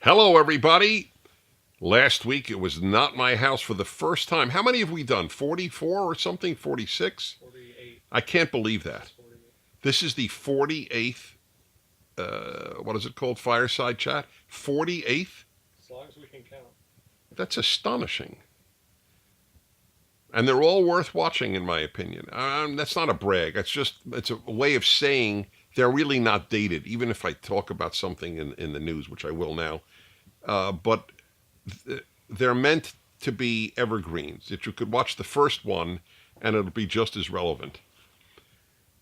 Hello, everybody. Last week it was not my house for the first time. How many have we done? 44 or something? 46? 48. I can't believe that. It's 48. This is the 48th, what is it called? Fireside chat? 48th? As long as we can count. That's astonishing. And they're all worth watching, in my opinion. That's not a brag. It's a way of saying they're really not dated, even if I talk about something in the news, which I will now. But they're meant to be evergreens, that you could watch the first one and it'll be just as relevant.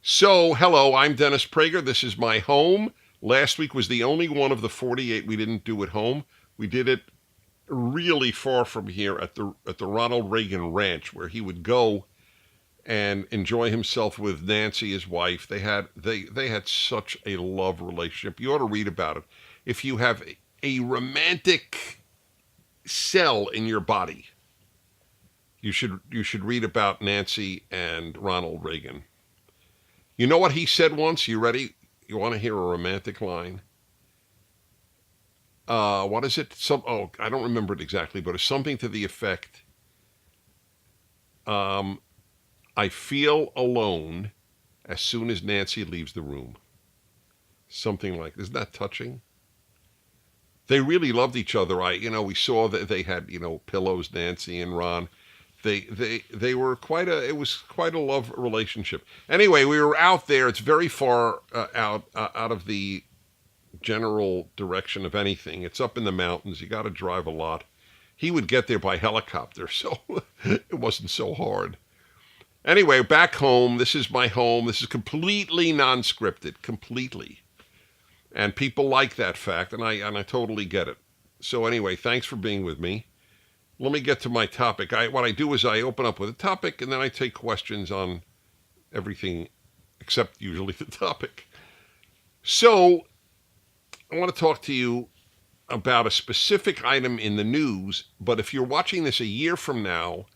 So, hello, I'm Dennis Prager. This is my home. Last week was the only one of the 48 we didn't do at home. We did it really far from here at the Ronald Reagan Ranch, where he would go and enjoy himself with Nancy, his wife. They had such a love relationship. You ought to read about it. If you have a romantic cell in your body, you should read about Nancy and Ronald Reagan. You know what he said once? You ready? You want to hear a romantic line? What is it? I don't remember it exactly, but it's something to the effect, I feel alone as soon as Nancy leaves the room. Something like, isn't that touching? They really loved each other. We saw that they had, pillows, Nancy and Ron. They were it was quite a love relationship. Anyway, we were out there. It's very far out of the general direction of anything. It's up in the mountains. You got to drive a lot. He would get there by helicopter, so it wasn't so hard. Anyway, back home. This is my home. This is completely non-scripted, completely. And people like that fact, and I totally get it. So anyway, thanks for being with me. Let me get to my topic. What I do is I open up with a topic, and then I take questions on everything except usually the topic. So I want to talk to you about a specific item in the news, but if you're watching this a year from now,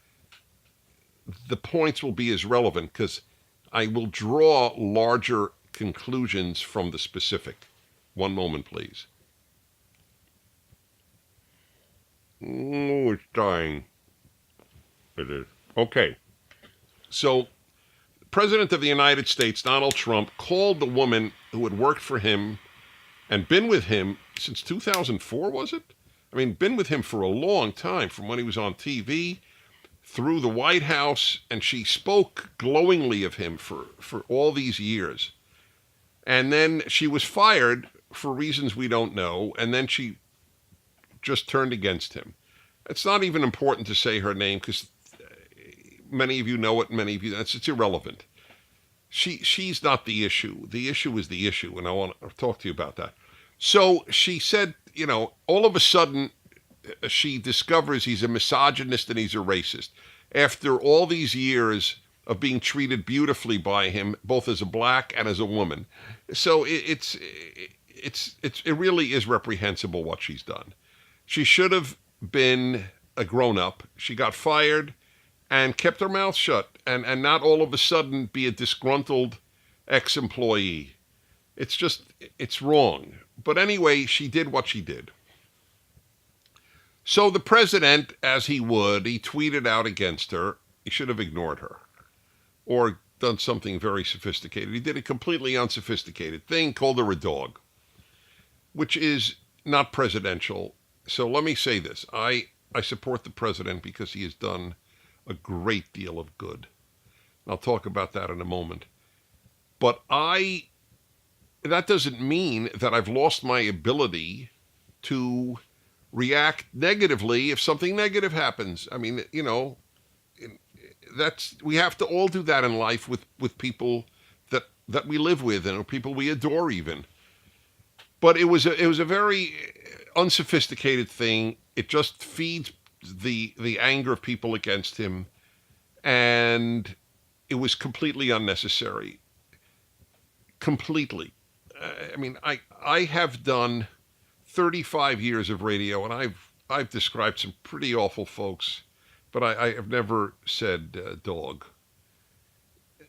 the points will be as relevant because I will draw larger conclusions from the specific. One moment, please. Oh, it's dying. It is. Okay. So, President of the United States, Donald Trump, called the woman who had worked for him and been with him since 2004, was it? I mean, been with him for a long time, from when he was on TV through the White House, and she spoke glowingly of him for all these years. And then she was fired for reasons we don't know, and then she just turned against him. It's not even important to say her name because many of you know it, many of you, it's irrelevant. She's not the issue. The issue is the issue, and I want to talk to you about that. So she said, all of a sudden, she discovers he's a misogynist and he's a racist. After all these years of being treated beautifully by him, both as a black and as a woman. So it really is reprehensible what she's done. She should have been a grown-up. She got fired and kept her mouth shut and not all of a sudden be a disgruntled ex-employee. It's wrong. But anyway, she did what she did. So the president, as he tweeted out against her. He should have ignored her or done something very sophisticated. He did a completely unsophisticated thing, called her a dog, which is not presidential. So let me say this. I support the president because he has done a great deal of good. I'll talk about that in a moment. But that doesn't mean that I've lost my ability to react negatively if something negative happens. I mean, we have to all do that in life with people that we live with and people we adore even. But it was a very unsophisticated thing. It just feeds the anger of people against him, and it was completely unnecessary. Completely. I have done 35 years of radio, and I've described some pretty awful folks, but I have never said dog.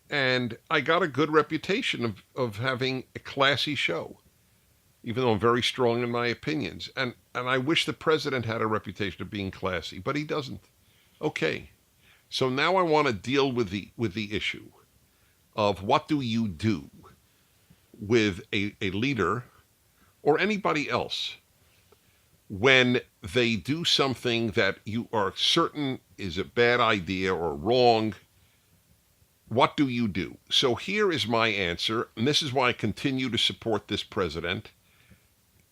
And I got a good reputation of having a classy show. even though I'm very strong in my opinions. And I wish the president had a reputation of being classy, but he doesn't. Okay. So now I want to deal with the issue of what do you do with a leader or anybody else when they do something that you are certain is a bad idea or wrong. What do you do? So here is my answer, and this is why I continue to support this president,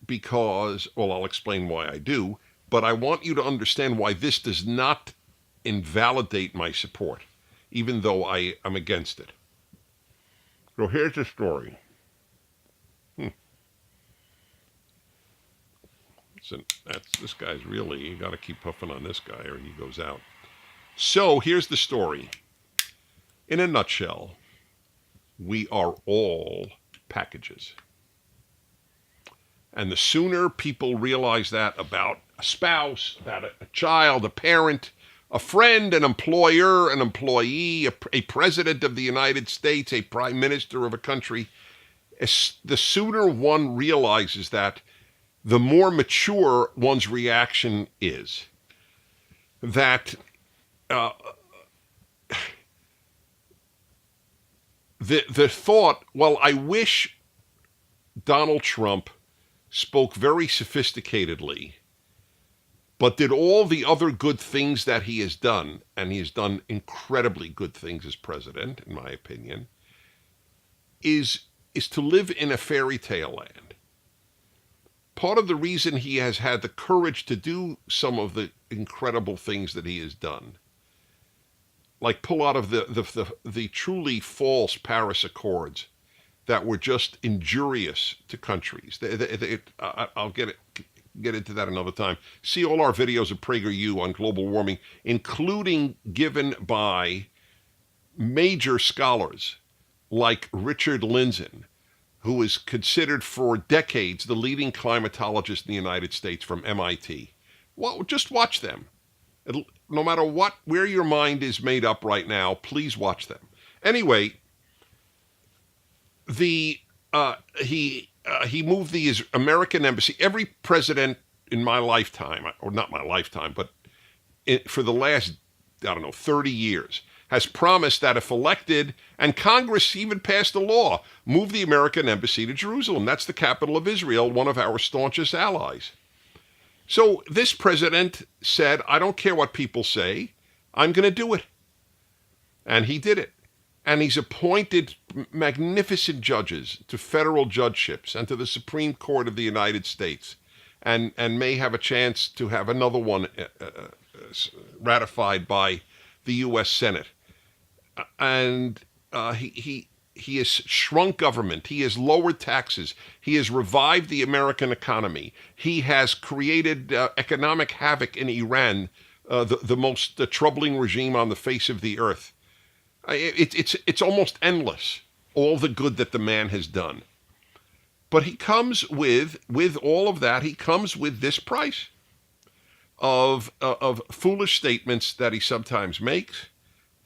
because, well, I'll explain why I do, but I want you to understand why this does not invalidate my support, even though I am against it. So here's the story. This guy's really, you got to keep puffing on this guy or he goes out. So here's the story. In a nutshell, we are all packages. And the sooner people realize that about a spouse, about a child, a parent, a friend, an employer, an employee, a president of the United States, a prime minister of a country, the sooner one realizes that, the more mature one's reaction is. That the thought, well, I wish Donald Trump spoke very sophisticatedly, but did all the other good things that he has done, and he has done incredibly good things as president, in my opinion, is to live in a fairy tale land. Part of the reason he has had the courage to do some of the incredible things that he has done, like pull out of the truly false Paris Accords that were just injurious to countries. I'll get into that another time. See all our videos of Prager on global warming, including given by major scholars like Richard Lindzen, who is considered for decades the leading climatologist in the United States from MIT. Well, just watch them. No matter where your mind is made up right now, please watch them. Anyway, he moved the American embassy. Every president in my lifetime, or not my lifetime, but for the last, 30 years, has promised that if elected, and Congress even passed a law, move the American embassy to Jerusalem. That's the capital of Israel, one of our staunchest allies. So this president said, I don't care what people say, I'm going to do it. And he did it. And he's appointed magnificent judges to federal judgeships and to the Supreme Court of the United States, and may have a chance to have another one ratified by the U.S. Senate. And he has shrunk government. He has lowered taxes. He has revived the American economy. He has created economic havoc in Iran, the most troubling regime on the face of the earth. It's almost endless, all the good that the man has done. But he comes with all of that, he comes with this price of foolish statements that he sometimes makes,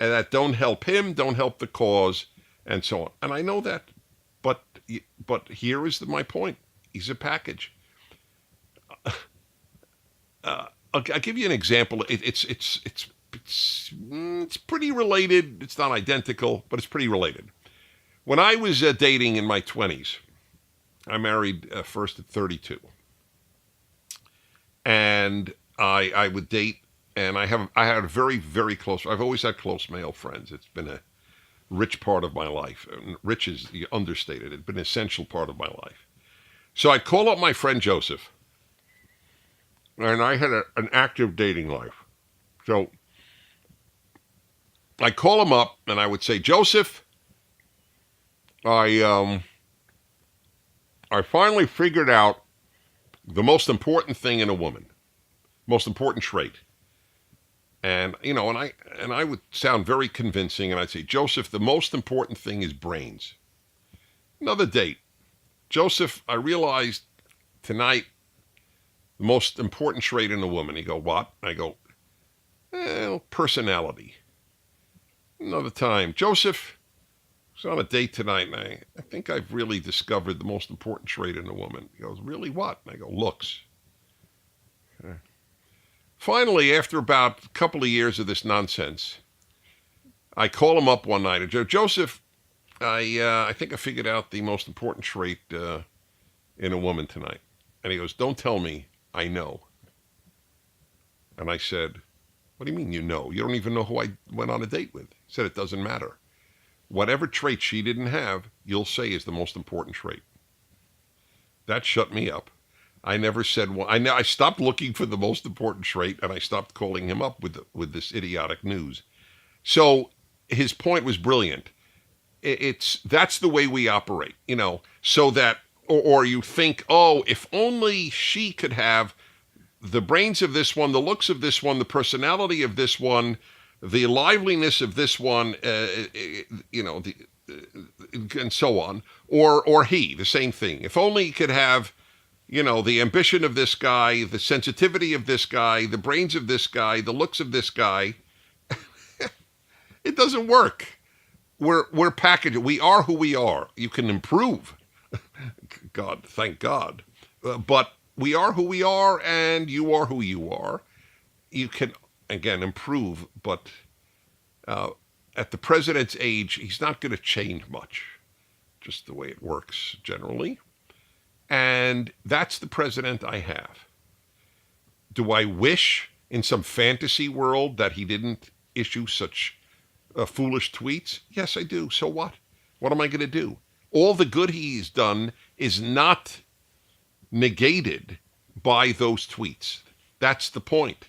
and that don't help him, don't help the cause, and so on. And I know that, but here is my point. He's a package. I'll give you an example. It's pretty related. It's not identical, but it's pretty related. When I was dating in my 20s, I married first at 32, and I would date. And I had a very, very close, I've always had close male friends. It's been a rich part of my life. And rich is understated. It's been an essential part of my life. So I call up my friend Joseph. And I had an active dating life. So I call him up and I would say, Joseph, I finally figured out the most important thing in a woman, most important trait. And, and I would sound very convincing, and I'd say, Joseph, the most important thing is brains. Another date. Joseph, I realized tonight the most important trait in a woman. He go, what? I go, personality. Another time. Joseph, was on a date tonight, and I think I've really discovered the most important trait in a woman. He goes, really, what? And I go, looks. Finally, after about a couple of years of this nonsense, I call him up one night. I go, Joseph, I think I figured out the most important trait in a woman tonight. And he goes, don't tell me, I know. And I said, what do you mean you know? You don't even know who I went on a date with. He said, it doesn't matter. Whatever trait she didn't have, you'll say is the most important trait. That shut me up. I never said one. I stopped looking for the most important trait, and I stopped calling him up with this idiotic news. So his point was brilliant. That's the way we operate, so that, or you think, oh, if only she could have the brains of this one, the looks of this one, the personality of this one, the liveliness of this one, and so on, or he, the same thing. If only he could have, the ambition of this guy, the sensitivity of this guy, the brains of this guy, the looks of this guy. It doesn't work. We're packaged. We are who we are. You can improve. God, thank God. But we are who we are, and you are who you are. You can, again, improve, but at the president's age, he's not going to change much, just the way it works generally. And that's the president I have. Do I wish in some fantasy world that he didn't issue such foolish tweets? Yes, I do. So what? What am I going to do? All the good he's done is not negated by those tweets. That's the point.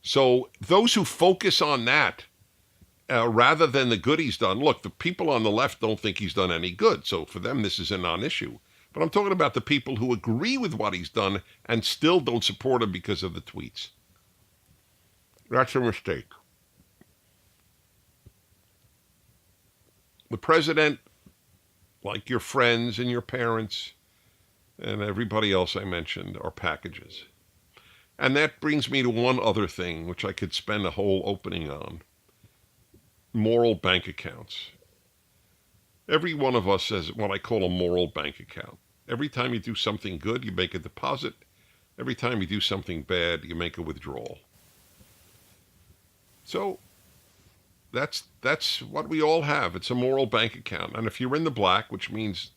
So those who focus on that rather than the good he's done, look, the people on the left don't think he's done any good. So for them, this is a non-issue. But I'm talking about the people who agree with what he's done and still don't support him because of the tweets. That's a mistake. The president, like your friends and your parents and everybody else I mentioned, are packages. And that brings me to one other thing, which I could spend a whole opening on. Moral bank accounts. Every one of us has what I call a moral bank account. Every time you do something good, you make a deposit. Every time you do something bad, you make a withdrawal. So that's what we all have. It's a moral bank account. And if you're in the black, which means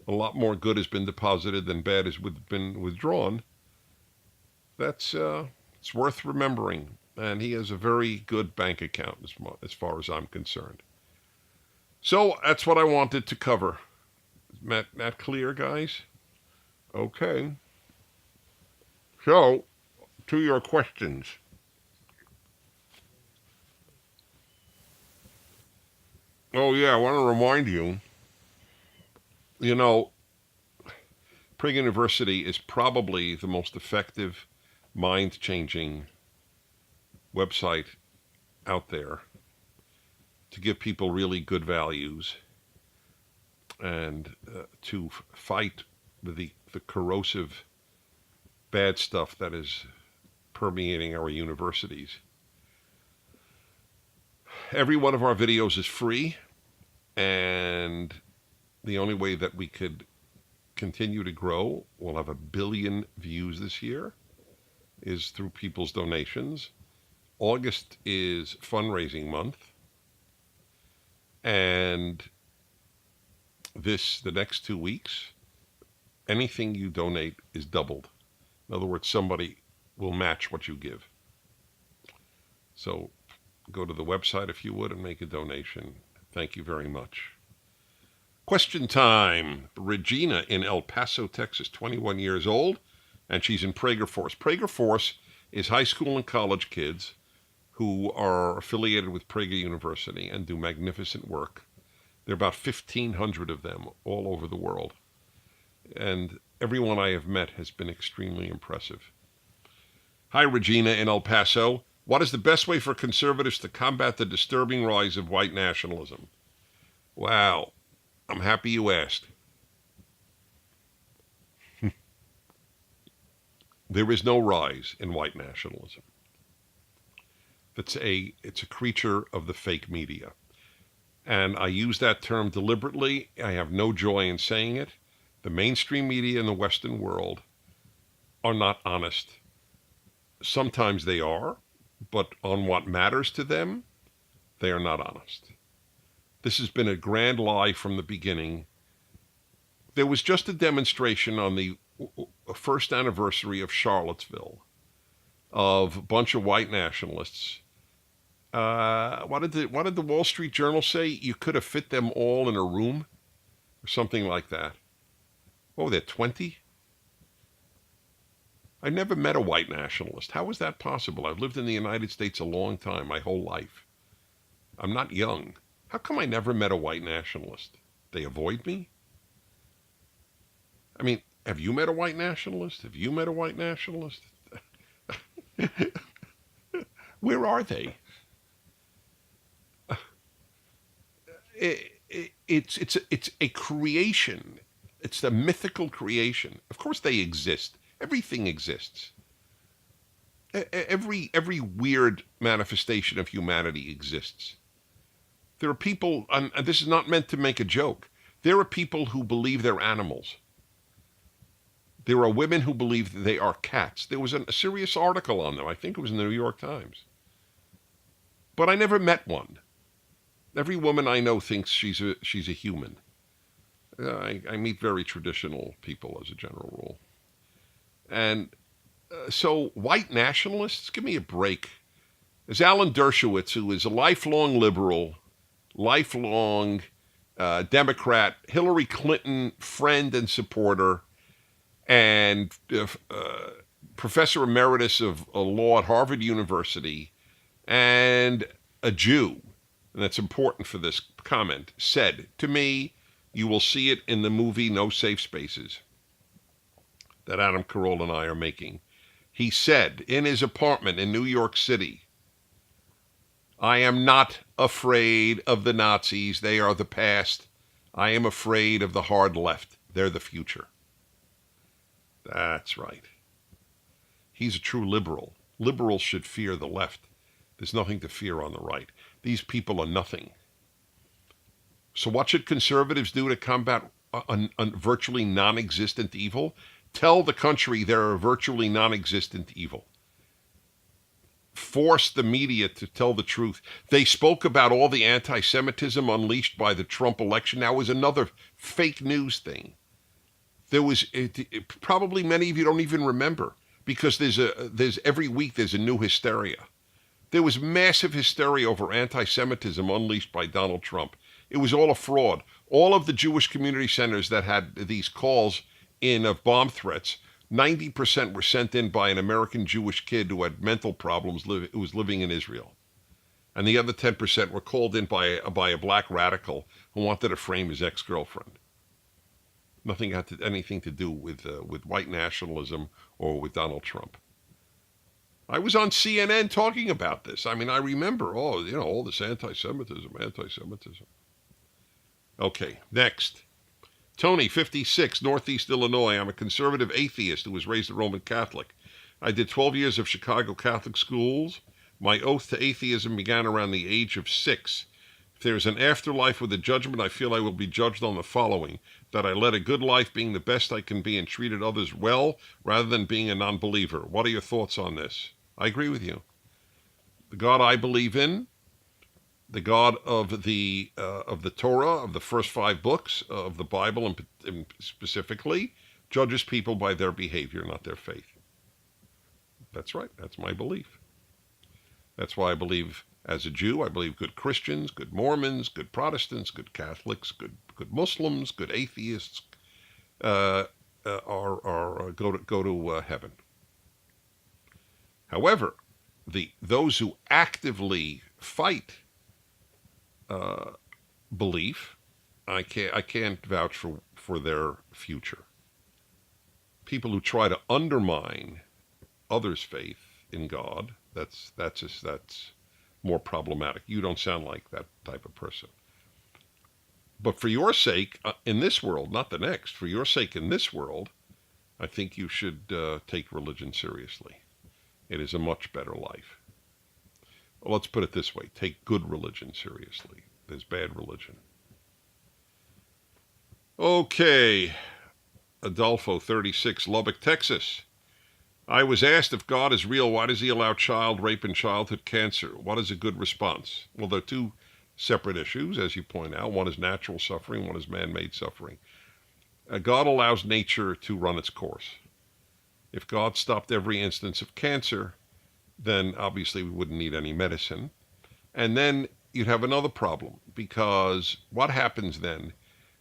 a lot more good has been deposited than bad has been withdrawn, that's it's worth remembering. And he has a very good bank account as far as I'm concerned. So that's what I wanted to cover. Is that clear, guys? Okay. So, to your questions. Oh, yeah, I want to remind you, Prager University is probably the most effective, mind-changing website out there to give people really good values and to fight the corrosive bad stuff that is permeating our universities. Every one of our videos is free, and the only way that we could continue to grow, we'll have 1 billion views this year, is through people's donations. August is fundraising month, and the next 2 weeks, anything you donate is doubled. In other words, somebody will match what you give. So go to the website if you would and make a donation. Thank you very much. Question time. Regina in El Paso, Texas, 21 years old, and she's in Prager Force. Prager Force is high school and college kids who are affiliated with Prager University and do magnificent work. There are about 1,500 of them all over the world. And everyone I have met has been extremely impressive. Hi, Regina in El Paso. What is the best way for conservatives to combat the disturbing rise of white nationalism? Wow, I'm happy you asked. There is no rise in white nationalism. It's a creature of the fake media. And I use that term deliberately. I have no joy in saying it. The mainstream media in the Western world are not honest. Sometimes they are, but on what matters to them, they are not honest. This has been a grand lie from the beginning. There was just a demonstration on the first anniversary of Charlottesville of a bunch of white nationalists. What did the Wall Street Journal say? You could have fit them all in a room or something like that. Oh, they're 20? I never met a white nationalist. How is that possible? I've lived in the United States a long time, my whole life. I'm not young. How come I never met a white nationalist? They avoid me? I mean, have you met a white nationalist? Have you met a white nationalist? Where are they? It's a creation. It's a mythical creation. Of course they exist. Everything exists. Every weird manifestation of humanity exists. There are people, and this is not meant to make a joke, there are people who believe they're animals. There are women who believe that they are cats. There was a serious article on them. I think it was in the New York Times. But I never met one. Every woman I know thinks she's a human. I meet very traditional people as a general rule. And so white nationalists, give me a break. There's Alan Dershowitz, who is a lifelong liberal, lifelong Democrat, Hillary Clinton friend and supporter, and professor emeritus of law at Harvard University, and a Jew, and that's important for this comment, said to me, you will see it in the movie No Safe Spaces that Adam Carolla and I are making. He said in his apartment in New York City, I am not afraid of the Nazis. They are the past. I am afraid of the hard left. They're the future. That's right. He's a true liberal. Liberals should fear the left. There's nothing to fear on the right. These people are nothing. So what should conservatives do to combat a virtually non-existent evil? Tell the country they're a virtually non-existent evil. Force the media to tell the truth. They spoke about all the anti-Semitism unleashed by the Trump election. That was another fake news thing. There was probably many of you don't even remember, because there's every week there's a new hysteria. There was massive hysteria over anti-Semitism unleashed by Donald Trump. It was all a fraud. All of the Jewish community centers that had these calls in of bomb threats, 90% were sent in by an American Jewish kid who had mental problems, who was living in Israel. And the other 10% were called in by a black radical who wanted to frame his ex-girlfriend. Nothing had anything to do with white nationalism or with Donald Trump. I was on CNN talking about this. I mean, I remember, all this anti-Semitism. Okay, next. Tony, 56, Northeast Illinois. I'm a conservative atheist who was raised a Roman Catholic. I did 12 years of Chicago Catholic schools. My oath to atheism began around the age of 6. If there is an afterlife with a judgment, I feel I will be judged on the following: that I led a good life being the best I can be and treated others well rather than being a non-believer. What are your thoughts on this? I agree with you. The God I believe in, the God of the Torah, of the first 5 books of the Bible, and specifically, judges people by their behavior, not their faith. That's right. That's my belief. That's why I believe, as a Jew, I believe good Christians, good Mormons, good Protestants, good Catholics, good Muslims, good atheists go to heaven. However, those who actively fight belief, I can't vouch for their future. People who try to undermine others' faith in God, that's more problematic. You don't sound like that type of person. But for your sake, in this world, not the next, for your sake in this world, I think you should take religion seriously. It is a much better life. Well, let's put it this way. Take good religion seriously. There's bad religion. Okay. Adolfo, 36, Lubbock, Texas. I was asked if God is real, why does he allow child rape and childhood cancer? What is a good response? Well, they're two separate issues, as you point out. One is natural suffering, one is man-made suffering. God allows nature to run its course. If God stopped every instance of cancer, then obviously we wouldn't need any medicine. And then you'd have another problem, because what happens then?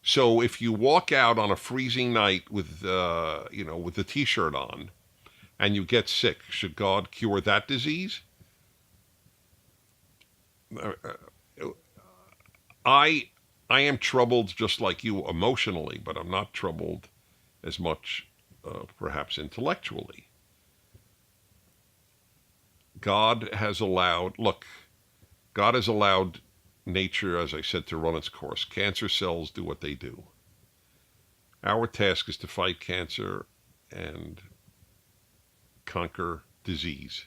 So if you walk out on a freezing night with the T-shirt on, and you get sick, should God cure that disease? I am troubled just like you emotionally, but I'm not troubled as much, perhaps intellectually. God has allowed nature, as I said, to run its course. Cancer cells do what they do. Our task is to fight cancer and conquer disease.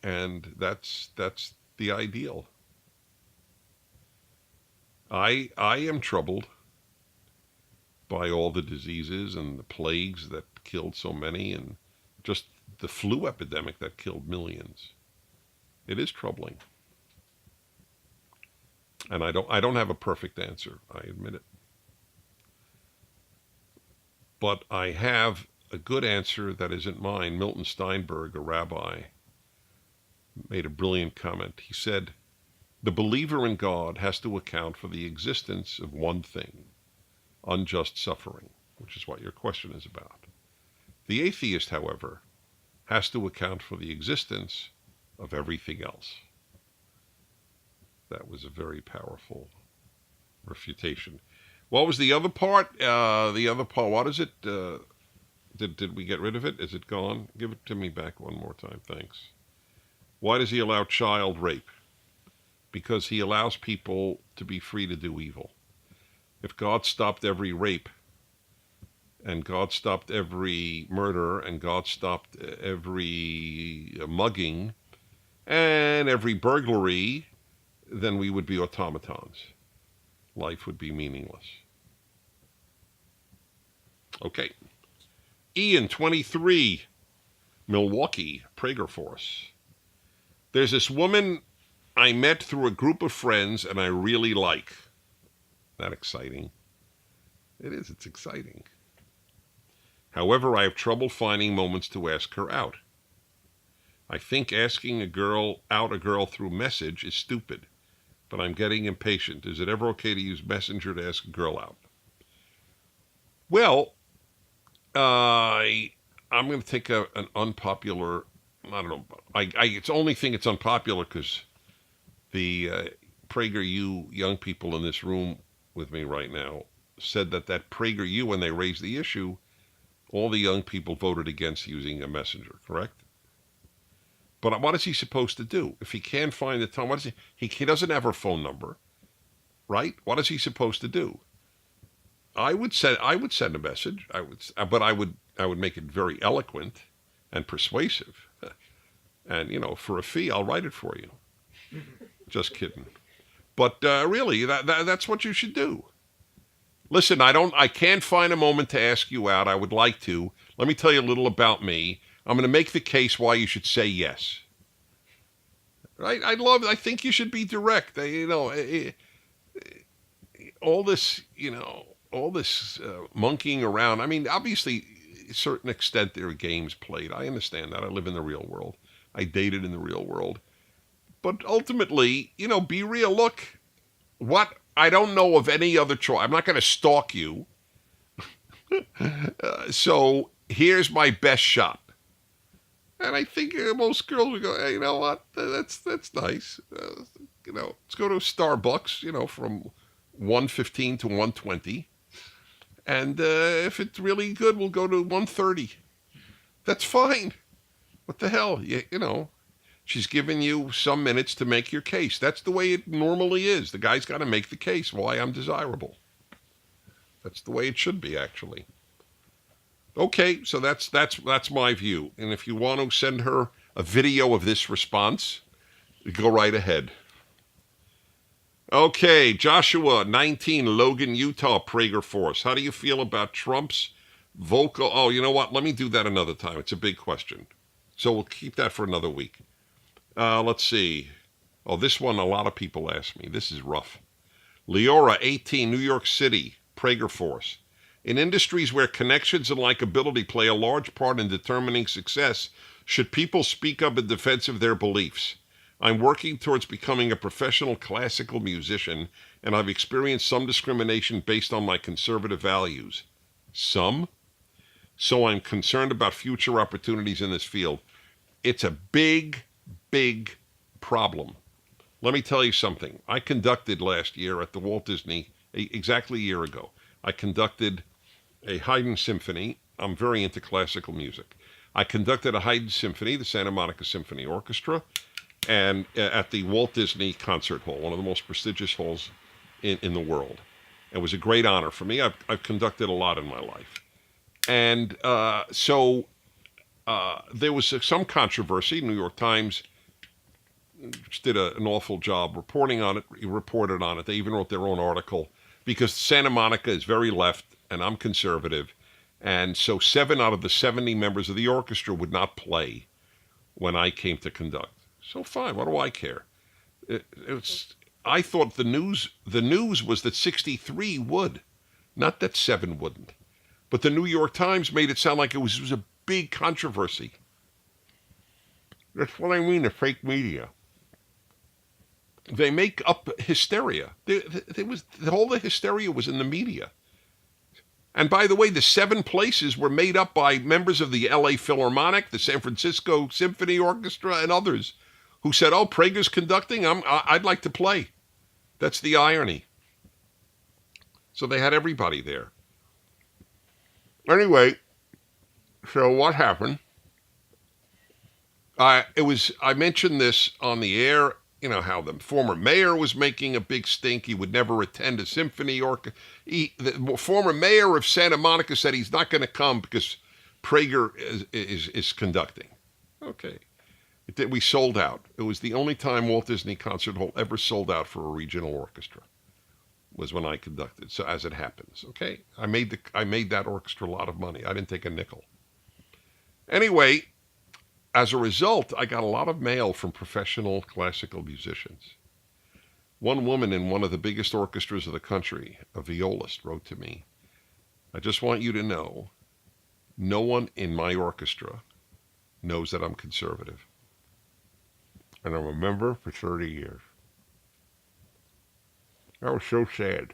And that's the ideal. I am troubled by all the diseases and the plagues that killed so many, and just the flu epidemic that killed millions. It is troubling. And I don't have a perfect answer, I admit it. But I have a good answer that isn't mine. Milton Steinberg, a rabbi, made a brilliant comment. He said, the believer in God has to account for the existence of one thing, unjust suffering, which is what your question is about. The atheist, however, has to account for the existence of everything else. That was a very powerful refutation. What was the other part? What is it? Did we get rid of it? Is it gone? Give it to me back one more time, thanks. Why does he allow child rape? Because he allows people to be free to do evil. If God stopped every rape, and God stopped every murder, and God stopped every mugging, and every burglary, then we would be automatons. Life would be meaningless. Okay. Ian, 23, Milwaukee, Prager Force. There's this woman I met through a group of friends and I really like. That exciting? It is, it's exciting. However, I have trouble finding moments to ask her out. I think asking a girl through message is stupid, but I'm getting impatient. Is it ever okay to use Messenger to ask a girl out? Well, I'm going to take an unpopular, I don't know, it's only think it's unpopular because the PragerU young people in this room with me right now said that PragerU, when they raised the issue, all the young people voted against using a messenger, correct? But what is he supposed to do? If he can't find the time, he doesn't have her phone number, right? What is he supposed to do? I would send a message. But I would make it very eloquent and persuasive. And, for a fee, I'll write it for you. Just kidding. But really, that's what you should do. Listen, I can't find a moment to ask you out. I would like to. Let me tell you a little about me. I'm going to make the case why you should say yes. Right? I think you should be direct. All this, monkeying around. I mean, obviously, to a certain extent, there are games played. I understand that. I live in the real world. I dated in the real world. But ultimately, be real. Look, I don't know of any other choice. I'm not going to stalk you. So here's my best shot. And I think most girls would go, hey, you know what? That's nice. Let's go to Starbucks, from 1:15 to 1:20. And if it's really good, we'll go to 1:30. That's fine. What the hell? She's giving you some minutes to make your case. That's the way it normally is. The guy's got to make the case why I'm desirable. That's the way it should be, actually. Okay, so that's my view. And if you want to send her a video of this response, go right ahead. Okay, Joshua, 19, Logan, Utah, Prager Force. How do you feel about Trump's vocal? Oh, you know what? Let me do that another time. It's a big question. So we'll keep that for another week. Let's see. Oh, this one a lot of people ask me. This is rough. Leora, 18, New York City, Prager Force. In industries where connections and likability play a large part in determining success, should people speak up in defense of their beliefs? I'm working towards becoming a professional classical musician, and I've experienced some discrimination based on my conservative values. Some? So I'm concerned about future opportunities in this field. It's a big, big problem. Let me tell you something. I conducted last year at the Walt Disney, exactly a year ago, I conducted a Haydn symphony. I'm very into classical music. I conducted a Haydn symphony, the Santa Monica Symphony Orchestra, and at the Walt Disney Concert Hall, one of the most prestigious halls in the world. It was a great honor for me. I've conducted a lot in my life. And there was some controversy. New York Times did an awful job reporting on it, reported on it. They even wrote their own article because Santa Monica is very left and I'm conservative. And so 7 out of the 70 members of the orchestra would not play when I came to conduct. So fine, what do I care? I thought the news was that 63 would, not that 7 wouldn't. But the New York Times made it sound like it was a big controversy. That's what I mean, the fake media. They make up hysteria. All the hysteria was in the media. And by the way, the 7 places were made up by members of the LA Philharmonic, the San Francisco Symphony Orchestra, and others who said, oh, Prager's conducting, I'd like to play. That's the irony. So they had everybody there. Anyway, so what happened? I mentioned this on the air. You know how the former mayor was making a big stink. He would never attend a symphony orchestra. The former mayor of Santa Monica said he's not going to come because Prager is conducting. Okay. We sold out. It was the only time Walt Disney Concert Hall ever sold out for a regional orchestra, was when I conducted. So as it happens, okay? I made that orchestra a lot of money. I didn't take a nickel. Anyway, as a result, I got a lot of mail from professional classical musicians. One woman in one of the biggest orchestras of the country, a violist, wrote to me, I just want you to know, no one in my orchestra knows that I'm conservative. And I'm a member for 30 years. That was so sad.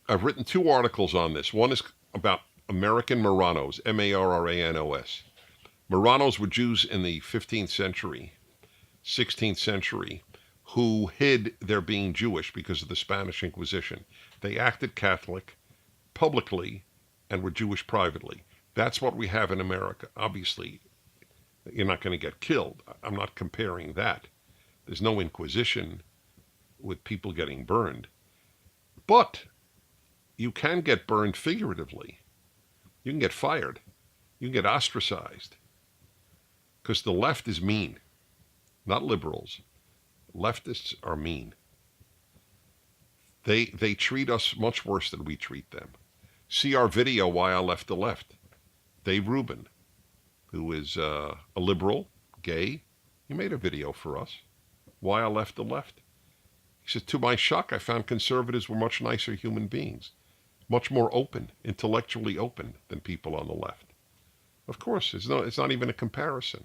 I've written 2 articles on this. One is about American Marranos, Marranos. Marranos were Jews in the 15th century, 16th century, who hid their being Jewish because of the Spanish Inquisition. They acted Catholic publicly and were Jewish privately. That's what we have in America. Obviously, you're not going to get killed. I'm not comparing that. There's no Inquisition with people getting burned. But you can get burned figuratively. You can get fired. You can get ostracized. Because the left is mean, not liberals. Leftists are mean. They treat us much worse than we treat them. See our video, Why I Left the Left. Dave Rubin, who is a liberal, gay, he made a video for us, Why I Left the Left. He said, to my shock, I found conservatives were much nicer human beings, much more open, intellectually open than people on the left. Of course, it's not even a comparison.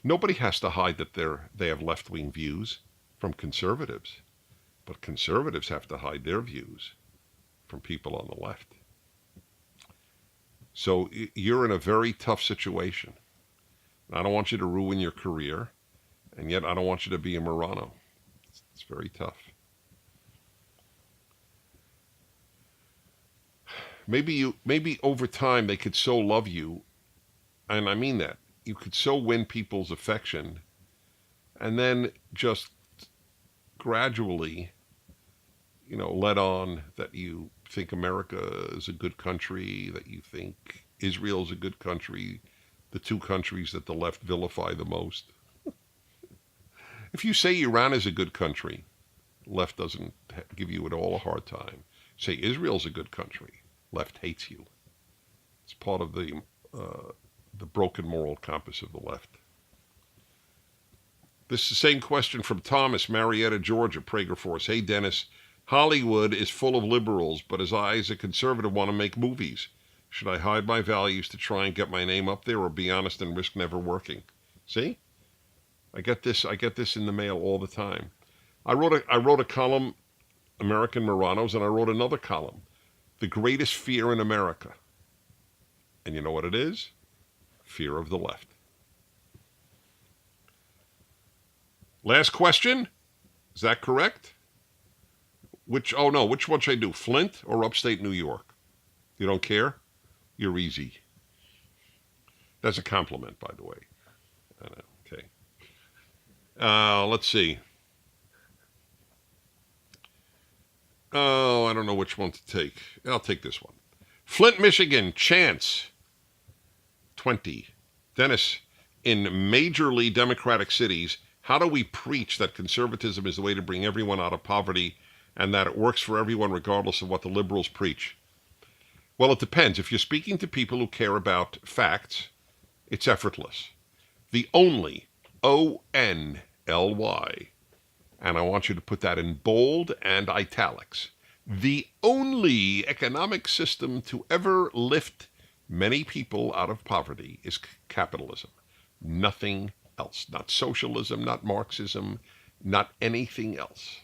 Nobody has to hide that they have left-wing views from conservatives, but conservatives have to hide their views from people on the left. So you're in a very tough situation. I don't want you to ruin your career, and yet I don't want you to be a Marrano. It's very tough. Maybe over time they could so love you, and I mean that, you could so win people's affection, and then just gradually, let on that you think America is a good country, that you think Israel is a good country, the 2 countries that the left vilify the most. If you say Iran is a good country, left doesn't give you at all a hard time. Say Israel's a good country, left hates you. It's part of the broken moral compass of the left. This is the same question from Thomas, Marietta, Georgia, Prager Force. Hey, Dennis, Hollywood is full of liberals, but as I, as a conservative, want to make movies. Should I hide my values to try and get my name up there, or be honest and risk never working? See? I get this in the mail all the time. I wrote a column, American Moranos, and I wrote another column, The Greatest Fear in America. And you know what it is? Fear of the left. Last question. Is that correct? Which one should I do? Flint or upstate New York? You don't care? You're easy. That's a compliment, by the way. I know. Okay. Let's see. Oh, I don't know which one to take. I'll take this one. Flint, Michigan, Chance, 20. Dennis, in majorly democratic cities, how do we preach that conservatism is the way to bring everyone out of poverty and that it works for everyone regardless of what the liberals preach? Well, it depends. If you're speaking to people who care about facts, it's effortless. The only, O-N-L-Y, and I want you to put that in bold and italics, the only economic system to ever lift many people out of poverty is capitalism. Nothing else. Not socialism, not Marxism, not anything else.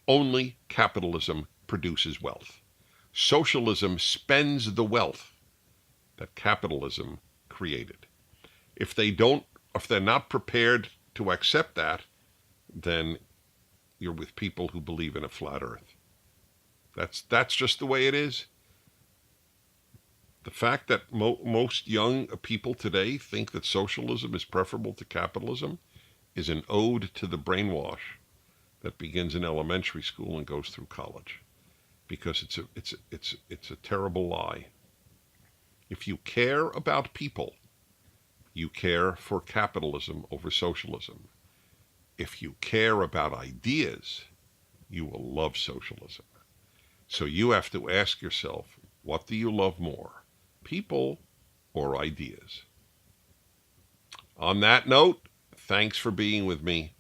Only capitalism produces wealth. Socialism spends the wealth that capitalism created. If they're not prepared to accept that, then you're with people who believe in a flat earth. That's just the way it is. The fact that most young people today think that socialism is preferable to capitalism is an ode to the brainwash that begins in elementary school and goes through college, because it's a terrible lie. If you care about people, you care for capitalism over socialism. If you care about ideas, you will love socialism. So you have to ask yourself, what do you love more, people or ideas? On that note, thanks for being with me.